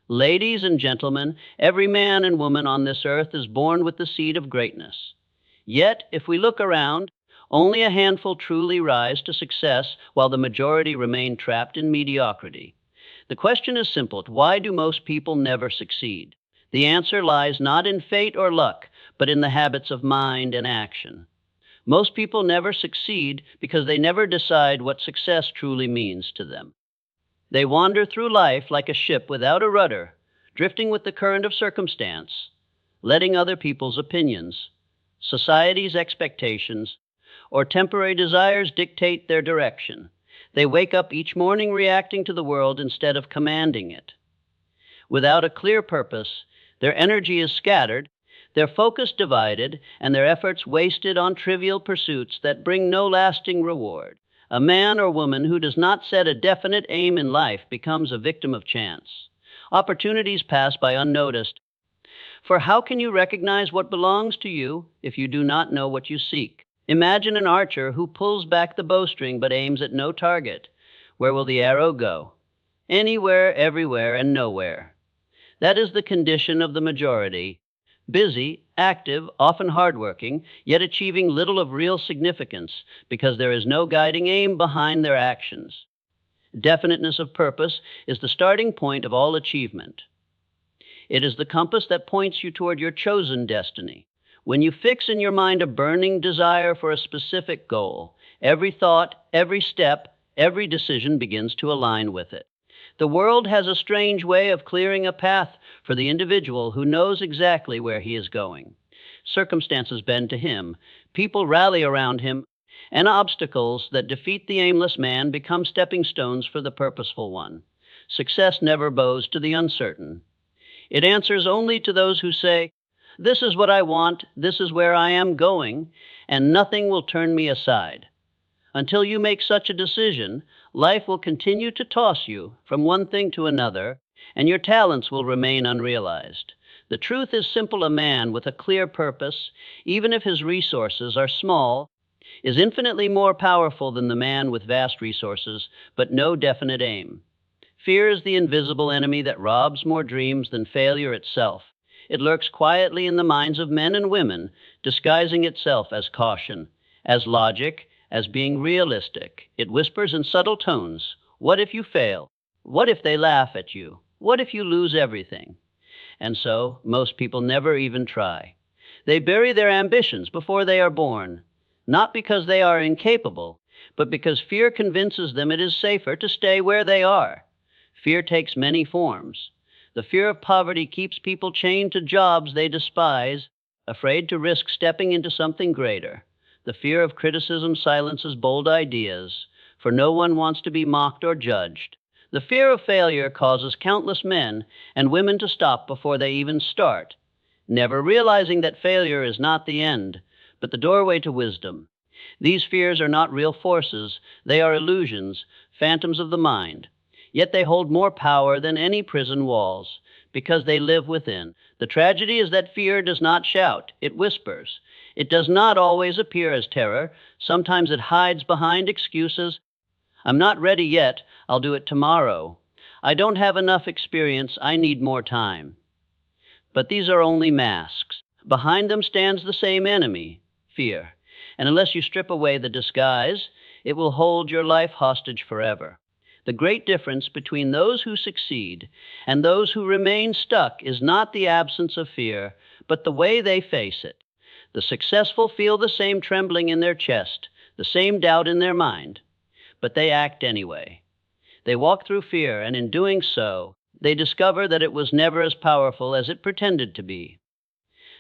Ladies and gentlemen, every man and woman on this earth is born with the seed of greatness. Yet, if we look around, only a handful truly rise to success while the majority remain trapped in mediocrity. The question is simple: why do most people never succeed? The answer lies not in fate or luck, but in the habits of mind and action. Most people never succeed because they never decide what success truly means to them. They wander through life like a ship without a rudder, drifting with the current of circumstance, letting other people's opinions, society's expectations, or temporary desires dictate their direction. They wake up each morning reacting to the world instead of commanding it. Without a clear purpose, their energy is scattered, their focus divided, and their efforts wasted on trivial pursuits that bring no lasting reward. A man or woman who does not set a definite aim in life becomes a victim of chance. Opportunities pass by unnoticed. For how can you recognize what belongs to you if you do not know what you seek? Imagine an archer who pulls back the bowstring but aims at no target. Where will the arrow go? Anywhere, everywhere, and nowhere. That is the condition of the majority. Busy, active, often hardworking, yet achieving little of real significance because there is no guiding aim behind their actions. Definiteness of purpose is the starting point of all achievement. It is the compass that points you toward your chosen destiny. When you fix in your mind a burning desire for a specific goal, every thought, every step, every decision begins to align with it. The world has a strange way of clearing a path for the individual who knows exactly where he is going. Circumstances bend to him, people rally around him, and obstacles that defeat the aimless man become stepping stones for the purposeful one. Success never bows to the uncertain. It answers only to those who say, "This is what I want, this is where I am going, and nothing will turn me aside." Until you make such a decision, life will continue to toss you from one thing to another, and your talents will remain unrealized. The truth is simple: a man with a clear purpose, even if his resources are small, is infinitely more powerful than the man with vast resources but no definite aim. Fear is the invisible enemy that robs more dreams than failure itself. It lurks quietly in the minds of men and women, disguising itself as caution, as logic, as being realistic. It whispers in subtle tones, "What if you fail? What if they laugh at you? What if you lose everything?" And so, most people never even try. They bury their ambitions before they are born, not because they are incapable, but because fear convinces them it is safer to stay where they are. Fear takes many forms. The fear of poverty keeps people chained to jobs they despise, afraid to risk stepping into something greater. The fear of criticism silences bold ideas, for no one wants to be mocked or judged. The fear of failure causes countless men and women to stop before they even start, never realizing that failure is not the end, but the doorway to wisdom. These fears are not real forces, they are illusions, phantoms of the mind. Yet they hold more power than any prison walls, because they live within. The tragedy is that fear does not shout, it whispers. It does not always appear as terror. Sometimes it hides behind excuses. "I'm not ready yet. I'll do it tomorrow. I don't have enough experience. I need more time." But these are only masks. Behind them stands the same enemy, fear. And unless you strip away the disguise, it will hold your life hostage forever. The great difference between those who succeed and those who remain stuck is not the absence of fear, but the way they face it. The successful feel the same trembling in their chest, the same doubt in their mind, but they act anyway. They walk through fear, and in doing so, they discover that it was never as powerful as it pretended to be.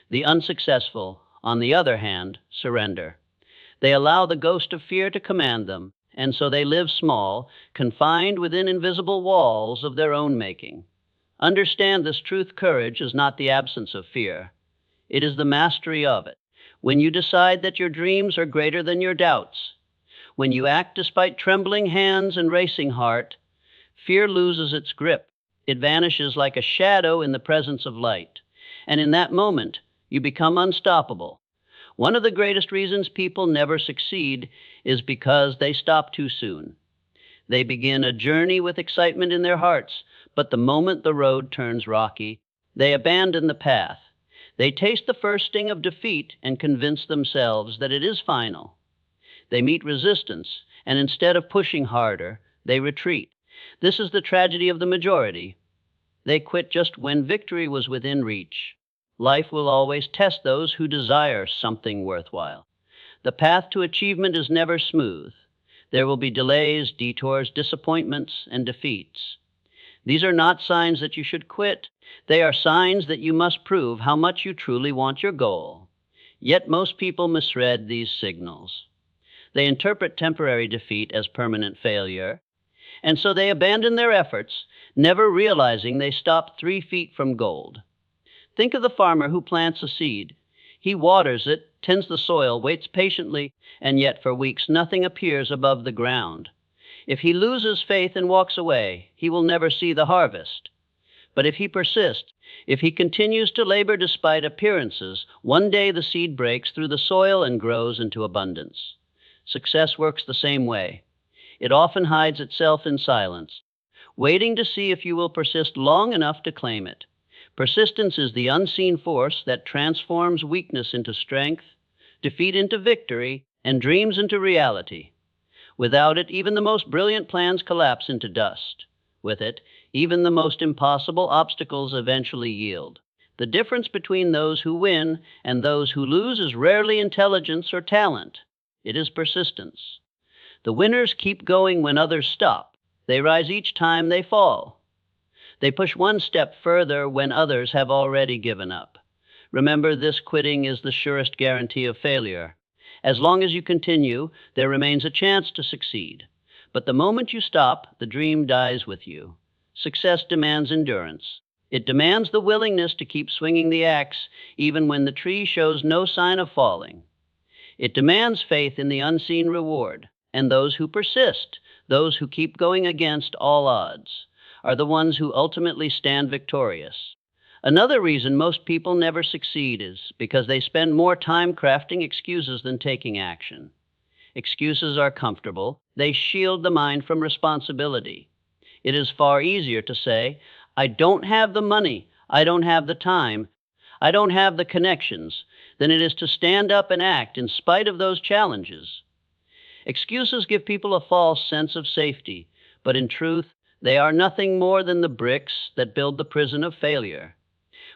The unsuccessful, on the other hand, surrender. They allow the ghost of fear to command them, and so they live small, confined within invisible walls of their own making. Understand this truth: courage is not the absence of fear. It is the mastery of it. When you decide that your dreams are greater than your doubts, when you act despite trembling hands and racing heart, fear loses its grip. It vanishes like a shadow in the presence of light. And in that moment, you become unstoppable. One of the greatest reasons people never succeed is because they stop too soon. They begin a journey with excitement in their hearts, But the moment the road turns rocky, they abandon the path. They taste the first sting of defeat and convince themselves that it is final. They meet resistance, and instead of pushing harder, they retreat. This is the tragedy of the majority. They quit just when victory was within reach. Life will always test those who desire something worthwhile. The path to achievement is never smooth. There will be delays, detours, disappointments, and defeats. These are not signs that you should quit. They are signs that you must prove how much you truly want your goal. Yet most people misread these signals. They interpret temporary defeat as permanent failure, and so they abandon their efforts, never realizing they stopped 3 feet from gold. Think of the farmer who plants a seed. He waters it, tends the soil, waits patiently, and yet for weeks nothing appears above the ground. If he loses faith and walks away, he will never see the harvest. But if he persists, if he continues to labor despite appearances, one day the seed breaks through the soil and grows into abundance. Success works the same way. It often hides itself in silence, waiting to see if you will persist long enough to claim it. Persistence is the unseen force that transforms weakness into strength, defeat into victory, and dreams into reality. Without it, even the most brilliant plans collapse into dust. With it, even the most impossible obstacles eventually yield. The difference between those who win and those who lose is rarely intelligence or talent. It is persistence. The winners keep going when others stop. They rise each time they fall. They push one step further when others have already given up. Remember, this quitting is the surest guarantee of failure. As long as you continue, there remains a chance to succeed. But the moment you stop, the dream dies with you. Success demands endurance. It demands the willingness to keep swinging the axe even when the tree shows no sign of falling. It demands faith in the unseen reward, and those who persist, those who keep going against all odds, are the ones who ultimately stand victorious. Another reason most people never succeed is because they spend more time crafting excuses than taking action. Excuses are comfortable. They shield the mind from responsibility. It is far easier to say, I don't have the money, I don't have the time, I don't have the connections, than it is to stand up and act in spite of those challenges. Excuses give people a false sense of safety, but in truth, they are nothing more than the bricks that build the prison of failure.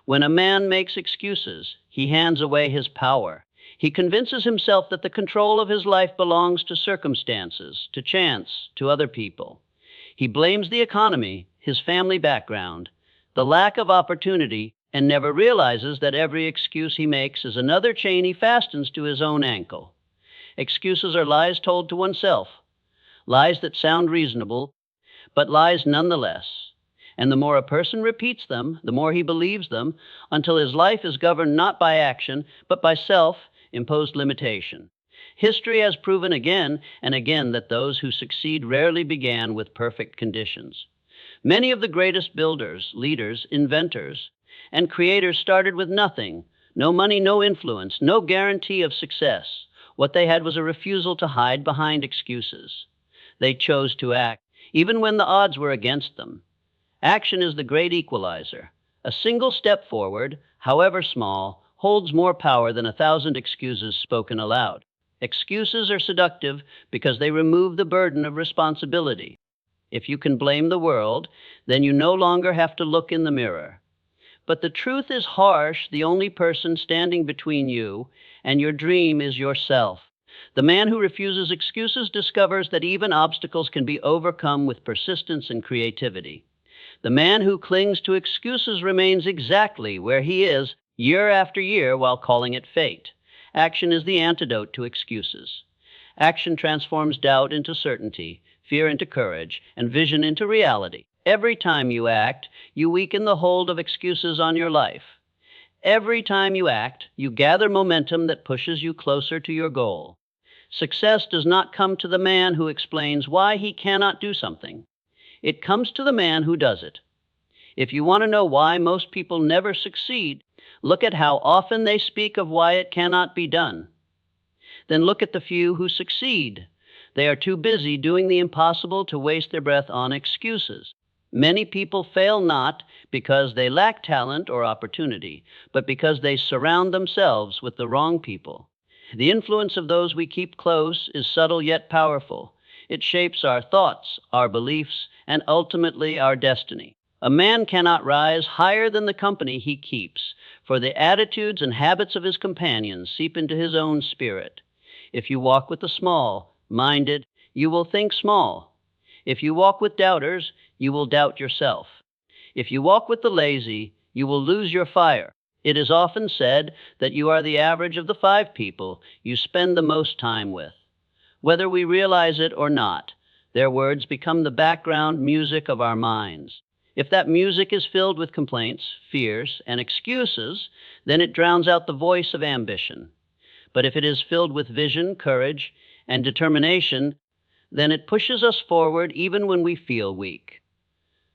When a man makes excuses, he hands away his power. He convinces himself that the control of his life belongs to circumstances, to chance, to other people. He blames the economy, his family background, the lack of opportunity, and never realizes that every excuse he makes is another chain he fastens to his own ankle. Excuses are lies told to oneself, lies that sound reasonable, but lies nonetheless. And the more a person repeats them, the more he believes them, until his life is governed not by action, but by self-imposed limitation. History has proven again and again that those who succeed rarely began with perfect conditions. Many of the greatest builders, leaders, inventors, and creators started with nothing, no money, no influence, no guarantee of success. What they had was a refusal to hide behind excuses. They chose to act, even when the odds were against them. Action is the great equalizer. A single step forward, however small, holds more power than 1,000 excuses spoken aloud. Excuses are seductive because they remove the burden of responsibility. If you can blame the world, then you no longer have to look in the mirror. But the truth is harsh. The only person standing between you and your dream is yourself. The man who refuses excuses discovers that even obstacles can be overcome with persistence and creativity. The man who clings to excuses remains exactly where he is year after year while calling it fate. Action is the antidote to excuses. Action transforms doubt into certainty, fear into courage, and vision into reality. Every time you act, you weaken the hold of excuses on your life. Every time you act, you gather momentum that pushes you closer to your goal. Success does not come to the man who explains why he cannot do something. It comes to the man who does it. If you want to know why most people never succeed, look at how often they speak of why it cannot be done. Then look at the few who succeed. They are too busy doing the impossible to waste their breath on excuses. Many people fail not because they lack talent or opportunity, but because they surround themselves with the wrong people. The influence of those we keep close is subtle yet powerful. It shapes our thoughts, our beliefs, and ultimately our destiny. A man cannot rise higher than the company he keeps, for the attitudes and habits of his companions seep into his own spirit. If you walk with the small-minded, you will think small. If you walk with doubters, you will doubt yourself. If you walk with the lazy, you will lose your fire. It is often said that you are the average of the 5 people you spend the most time with. Whether we realize it or not, their words become the background music of our minds. If that music is filled with complaints, fears, and excuses, then it drowns out the voice of ambition. But if it is filled with vision, courage, and determination, then it pushes us forward even when we feel weak.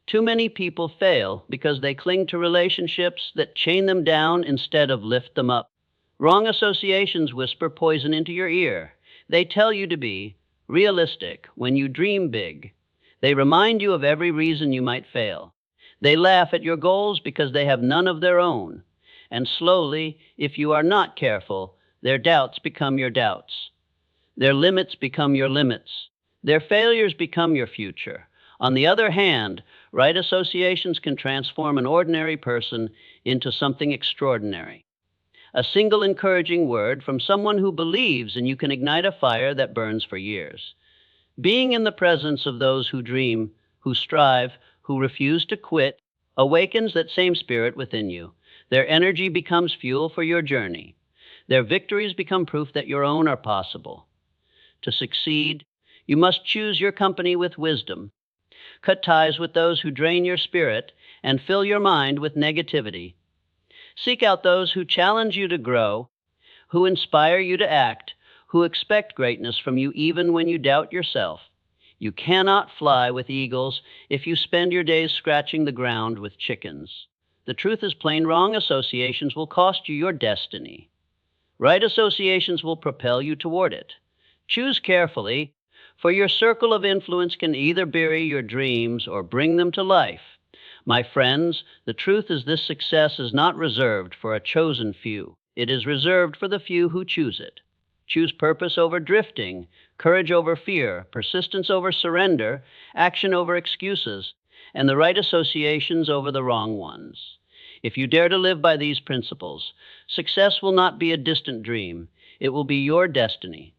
Too many people fail because they cling to relationships that chain them down instead of lift them up. Wrong associations whisper poison into your ear. They tell you to be realistic when you dream big. They remind you of every reason you might fail. They laugh at your goals because they have none of their own. And slowly, if you are not careful, their doubts become your doubts. Their limits become your limits. Their failures become your future. On the other hand, right associations can transform an ordinary person into something extraordinary. A single encouraging word from someone who believes in you can ignite a fire that burns for years. Being in the presence of those who dream, who strive, who refuse to quit, awakens that same spirit within you. Their energy becomes fuel for your journey. Their victories become proof that your own are possible. To succeed, you must choose your company with wisdom. Cut ties with those who drain your spirit and fill your mind with negativity. Seek out those who challenge you to grow, who inspire you to act, who expect greatness from you even when you doubt yourself. You cannot fly with eagles if you spend your days scratching the ground with chickens. The truth is plain: wrong associations will cost you your destiny. Right associations will propel you toward it. Choose carefully, for your circle of influence can either bury your dreams or bring them to life. My friends, the truth is this: success is not reserved for a chosen few. It is reserved for the few who choose it. Choose purpose over drifting, courage over fear, persistence over surrender, action over excuses, and the right associations over the wrong ones. If you dare to live by these principles, success will not be a distant dream. It will be your destiny.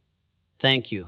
Thank you.